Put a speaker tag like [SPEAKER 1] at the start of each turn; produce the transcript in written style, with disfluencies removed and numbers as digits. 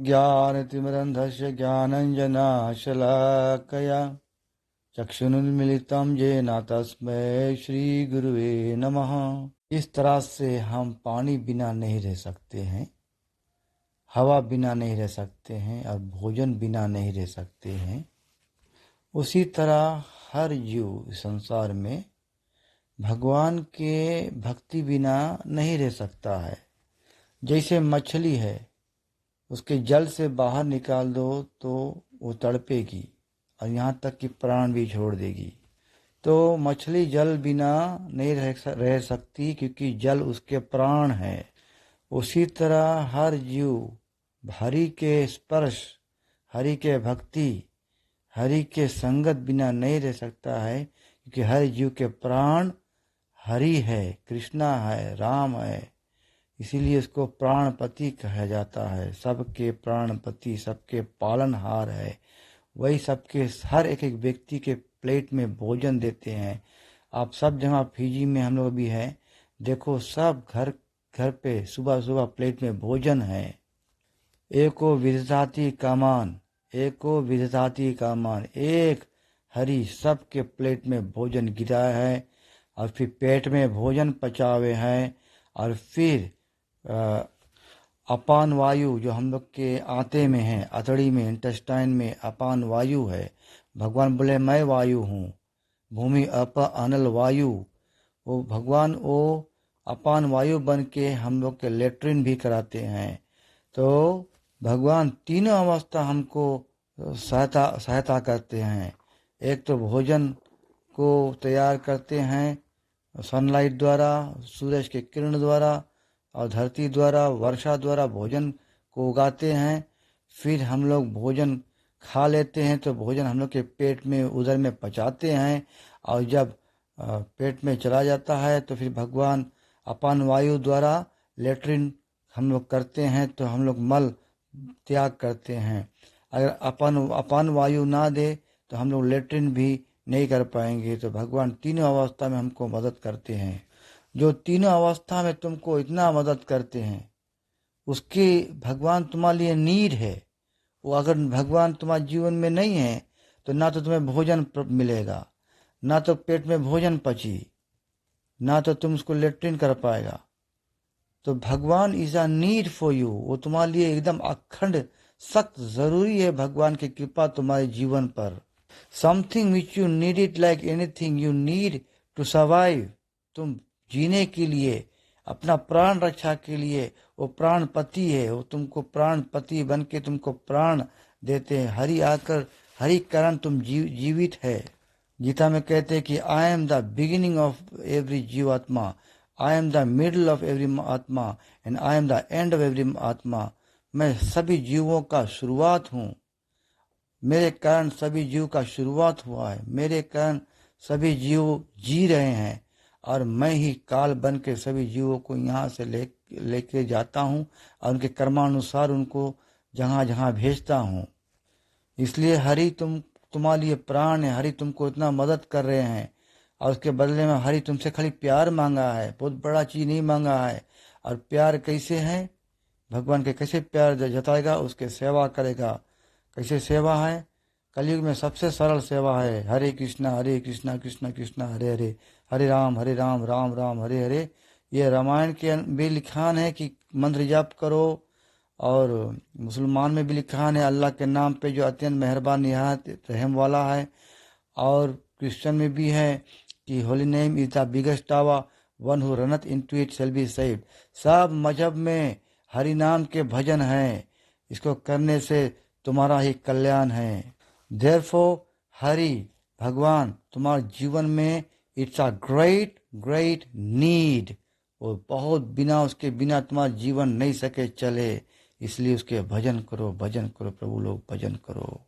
[SPEAKER 1] ज्ञानतिमिरन्धस्य ज्ञानञ्जनाशलाकया चक्षुरुन्मिलितं येन तस्मै श्रीगुरुवे नमः। इस तरह से हम पानी बिना नहीं रह सकते हैं, हवा बिना नहीं रह सकते हैं और भोजन बिना नहीं रह सकते हैं। उसी तरह हर जीव संसार में भगवान के भक्ति बिना नहीं रह सकता है। जैसे मछली है, उसके जल से बाहर निकाल दो तो वो तड़पेगी और यहाँ तक कि प्राण भी छोड़ देगी। तो मछली जल बिना नहीं रह सकती, क्योंकि जल उसके प्राण है। उसी तरह हर जीव हरि के स्पर्श, हरि के भक्ति, हरि के संगत बिना नहीं रह सकता है, क्योंकि हर जीव के प्राण हरि है, कृष्णा है, राम है। इसीलिए उसको प्राणपति कहा जाता है। सबके प्राणपति, सबके पालनहार है। वही सबके हर एक एक व्यक्ति के प्लेट में भोजन देते हैं। आप सब जगह फिजी में हम लोग भी हैं, देखो सब घर घर पे सुबह सुबह प्लेट में भोजन है। एको विदधाति कामान, एको विदधाति कामान, एक हरि सबके प्लेट में भोजन गिराया है और फिर पेट में भोजन पचावे हैं। और फिर अपान वायु जो हम लोग के आंते में है, अतड़ी में, इंटेस्टाइन में अपान वायु है। भगवान बोले मैं वायु हूँ, भूमि अप अनल वायु। वो भगवान वो अपान वायु बन के हम लोग के लेट्रिन भी कराते हैं। तो भगवान तीनों अवस्था हमको सहायता करते हैं। एक तो भोजन को तैयार करते हैं सनलाइट द्वारा, सूरज के किरण द्वारा, और धरती द्वारा, वर्षा द्वारा भोजन को उगाते हैं। फिर हम लोग भोजन खा लेते हैं तो भोजन हम लोग के पेट में, उदर में पचाते हैं। और जब पेट में चला जाता है तो फिर भगवान अपान वायु द्वारा लेट्रिन हम लोग करते हैं, तो हम लोग मल त्याग करते हैं। अगर अपान वायु ना दे तो हम लोग लेट्रिन भी नहीं कर पाएंगे। तो भगवान तीनों अवस्था में हमको मदद करते हैं। जो तीनों अवस्था में तुमको इतना मदद करते हैं, उसके भगवान तुम्हारे लिए नीड है। वो अगर भगवान तुम्हारे जीवन में नहीं है तो ना तो तुम्हें भोजन मिलेगा, ना तो पेट में भोजन पची, ना तो तुम उसको लेट्रिन कर पाएगा। तो भगवान is a need for you. वो तुम्हारे लिए एकदम अखंड सख्त जरूरी है, भगवान की कृपा तुम्हारे जीवन पर। Something which you need it like anything you need to survive. तुम जीने के लिए, अपना प्राण रक्षा के लिए वो प्राणपति है। वो तुमको प्राणपति बन के तुमको प्राण देते हैं। हरि आकर, हरि कारण तुम जीवित है। गीता में कहते हैं कि I am the beginning of every जीवात्मा, I am the middle of every आत्मा and I am the end of every आत्मा। मैं सभी जीवों का शुरुआत हूँ। मेरे कारण सभी जीव का शुरुआत हुआ है। मेरे कारण सभी जीव जी रहे हैं और मैं ही काल बन के सभी जीवों को यहाँ से लेके जाता हूँ और उनके कर्मानुसार उनको जहाँ जहाँ भेजता हूँ। इसलिए हरि तुम्हारे लिए प्राण है। हरि तुमको इतना मदद कर रहे हैं और उसके बदले में हरि तुमसे खाली प्यार मांगा है, बहुत बड़ा चीज नहीं मांगा है। और प्यार कैसे है, भगवान के कैसे प्यार जताएगा, उसके सेवा करेगा। कैसे सेवा है, कलयुग में सबसे सरल सेवा है हरे कृष्णा कृष्णा कृष्णा हरे हरे, हरे राम राम राम हरे हरे। ये रामायण के भी लिखान है कि मंत्र जाप करो, और मुसलमान में भी लिखान है अल्लाह के नाम पे जो अत्यंत मेहरबान निहायत रहम वाला है। और क्रिश्चियन में भी है कि holy name is the biggest tower, one who runneth into it shall be saved. सब मजहब में हरि नाम के भजन हैं, इसको करने से तुम्हारा ही कल्याण है। देयरफॉर हरि भगवान तुम्हारे जीवन में it's a great great need. और बहुत बिना उसके बिना तुम्हारा जीवन नहीं सके चले। इसलिए उसके भजन करो, भजन करो, प्रभु लोग भजन करो।